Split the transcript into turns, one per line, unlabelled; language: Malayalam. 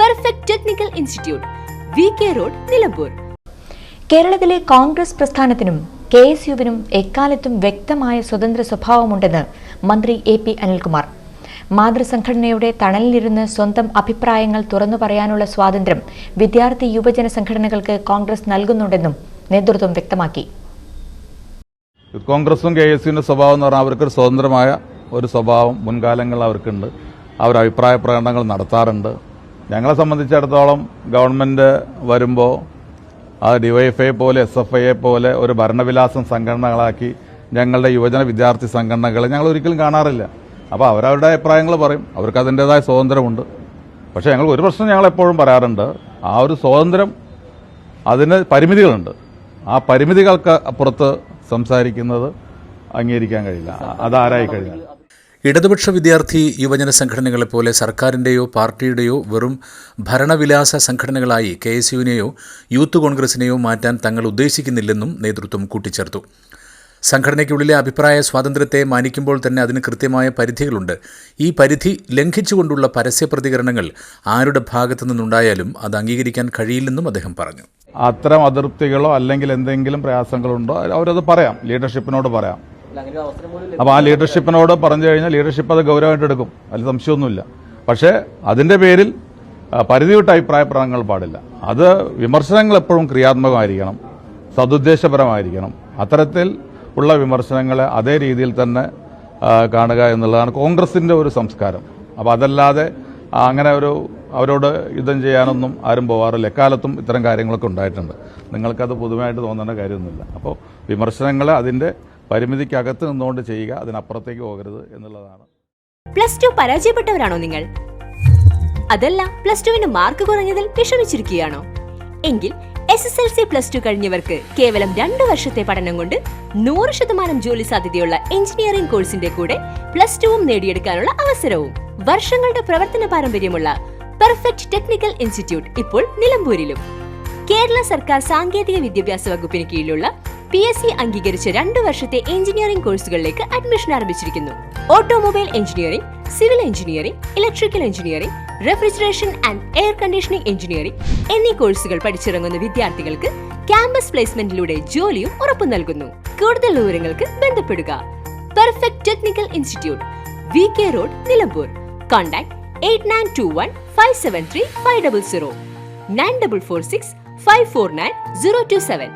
Perfect technical institute, VK road, Nilambur.
കേരളത്തിലെ കോൺഗ്രസ് പ്രസ്ഥാനത്തിനും KSUവിനും എക്കാലത്തും വ്യക്തമായ സ്വതന്ത്ര സ്വഭാവമുണ്ടെന്ന് മന്ത്രി AP അനിൽകുമാർ. മാതൃസംഘടനയുടെ തണലിലിരുന്ന് സ്വന്തം അഭിപ്രായങ്ങൾ തുറന്നു പറയാനുള്ള സ്വാതന്ത്ര്യം വിദ്യാർത്ഥി യുവജന സംഘടനകൾക്ക് കോൺഗ്രസ് നൽകുന്നുണ്ടെന്നും നേതൃത്വം വ്യക്തമാക്കി.
കോൺഗ്രസും KSUവിന്റെ സ്വഭാവം എന്ന് പറഞ്ഞാൽ അവർക്കൊരു സ്വതന്ത്രമായ ഒരു സ്വഭാവം മുൻകാലങ്ങളിൽ അവർക്കുണ്ട്. അവർ അഭിപ്രായ പ്രകടനങ്ങൾ നടത്താറുണ്ട്. ഞങ്ങളെ സംബന്ധിച്ചിടത്തോളം ഗവൺമെന്റ് വരുമ്പോൾ അത് DYFI പോലെ SFI പോലെ ഒരു ഭരണവിലാസം സംഘടനകളാക്കി ഞങ്ങളുടെ യുവജന വിദ്യാർത്ഥി സംഘടനകളെ ഞങ്ങൾ ഒരിക്കലും കാണാറില്ല. അപ്പോൾ അവരവരുടെ അഭിപ്രായങ്ങൾ പറയും, അവർക്ക് അതിൻ്റെതായ സ്വാതന്ത്ര്യമുണ്ട്. പക്ഷേ ഞങ്ങൾ ഒരു പ്രശ്നം ഞങ്ങൾ എപ്പോഴും പറയാറുണ്ട്, ആ ഒരു സ്വാതന്ത്ര്യം അതിന് പരിമിതികളുണ്ട്. ആ പരിമിതികൾക്ക് അപ്പുറത്ത് സംസാരിക്കുന്നത് അംഗീകരിക്കാൻ കഴിയില്ല. അതാരായി കഴിഞ്ഞാൽ
ഇടതുപക്ഷ വിദ്യാർത്ഥി യുവജന സംഘടനകളെപ്പോലെ സർക്കാരിൻ്റെയോ പാർട്ടിയുടെയോ വെറും ഭരണവിലാസ സംഘടനകളായി KSUവിനെയോ യൂത്ത് കോൺഗ്രസിനെയോ മാറ്റാൻ തങ്ങൾ ഉദ്ദേശിക്കുന്നില്ലെന്നും നേതൃത്വം കൂട്ടിച്ചേർത്തു. സംഘടനയ്ക്കുള്ളിലെ അഭിപ്രായ സ്വാതന്ത്ര്യത്തെ മാനിക്കുമ്പോൾ തന്നെ അതിന് കൃത്യമായ പരിധികളുണ്ട്. ഈ പരിധി ലംഘിച്ചുകൊണ്ടുള്ള പരസ്യ പ്രതികരണങ്ങൾ ആരുടെ ഭാഗത്തു നിന്നുണ്ടായാലും അത് അംഗീകരിക്കാൻ കഴിയില്ലെന്നും അദ്ദേഹം പറഞ്ഞു.
അത്തരം അതൃപ്തികളോ അല്ലെങ്കിൽ എന്തെങ്കിലും പ്രയാസങ്ങളുണ്ടോ അവരത് പറയാം, ലീഡർഷിപ്പിനോട് പറയാം. അപ്പോൾ ആ ലീഡർഷിപ്പിനോട് പറഞ്ഞു കഴിഞ്ഞാൽ ലീഡർഷിപ്പ് അത് ഗൗരവമായിട്ട് എടുക്കും, അതിൽ സംശയമൊന്നുമില്ല. പക്ഷേ അതിന്റെ പേരിൽ പരിധി വിട്ട അഭിപ്രായ പ്രകടനങ്ങൾ പാടില്ല. അത് വിമർശനങ്ങൾ എപ്പോഴും ക്രിയാത്മകമായിരിക്കണം, സതുദ്ദേശപരമായിരിക്കണം. അത്തരത്തിൽ ഉള്ള വിമർശനങ്ങളെ അതേ രീതിയിൽ തന്നെ കാണുക എന്നുള്ളതാണ് കോൺഗ്രസിന്റെ ഒരു സംസ്കാരം. അപ്പോൾ അതല്ലാതെ അങ്ങനെ അവരോട് യുദ്ധം ചെയ്യാനൊന്നും ആരും പോവാറില്ല. എക്കാലത്തും ഇത്തരം കാര്യങ്ങളൊക്കെ ഉണ്ടായിട്ടുണ്ട്. നിങ്ങൾക്കത് പുതുമയായിട്ട് തോന്നേണ്ട കാര്യമൊന്നുമില്ല. അപ്പോൾ വിമർശനങ്ങളെ അതിന്റെ പരിമിതിക്കകത്ത് നിന്നുകൊണ്ട് ചെയ്യുക, അതിനപ്പുറത്തേക്ക് പോകരുത് എന്നുള്ളതാണ്.
+2 പരാജയപ്പെട്ടവരാണോ നിങ്ങൾ? അതല്ല +2വിന് മാർക്ക് കുറഞ്ഞതിൽ വിഷമിച്ചിരിക്കുകയാണോ? എങ്കിൽ SSLC +2 കഴിഞ്ഞവർക്ക് കേവലം 2 വർഷത്തെ പഠനം കൊണ്ട് 100% ജോലി സാധ്യതയുള്ള എഞ്ചിനീയറിംഗ് കോഴ്സിന്റെ കൂടെ +2വും നേടിയെടുക്കാനുള്ള അവസരവും. വർഷങ്ങളുടെ പ്രവർത്തന പാരമ്പര്യമുള്ള പെർഫെക്റ്റ് ടെക്നിക്കൽ ഇൻസ്റ്റിറ്റ്യൂട്ട് ഇപ്പോൾ നിലമ്പൂരിലും. കേരള സർക്കാർ സാങ്കേതിക വിദ്യാഭ്യാസ വകുപ്പിന് കീഴിലുള്ള PSC അംഗീകരിച്ച 2 വർഷത്തെ എഞ്ചിനീയറിംഗ് കോഴ്സുകളിലേക്ക് അഡ്മിഷൻ ആരംഭിച്ചിരിക്കുന്നു. Automobile engineering, civil engineering, electrical engineering, refrigeration and air conditioning engineering എന്നീ കോഴ്സുകൾ പഠിച്ചിറങ്ങുന്ന വിദ്യാർത്ഥികൾക്ക് ക്യാമ്പസ് പ്ലേസ്മെന്റിലൂടെ ജോലിയും ഉറപ്പു നൽകുന്നു. കൂടുതൽ വിവരങ്ങൾക്ക് ബന്ധപ്പെടുക. Perfect technical institute, VK road, Nilambur. Contact 8921 573 500 9446 549 027.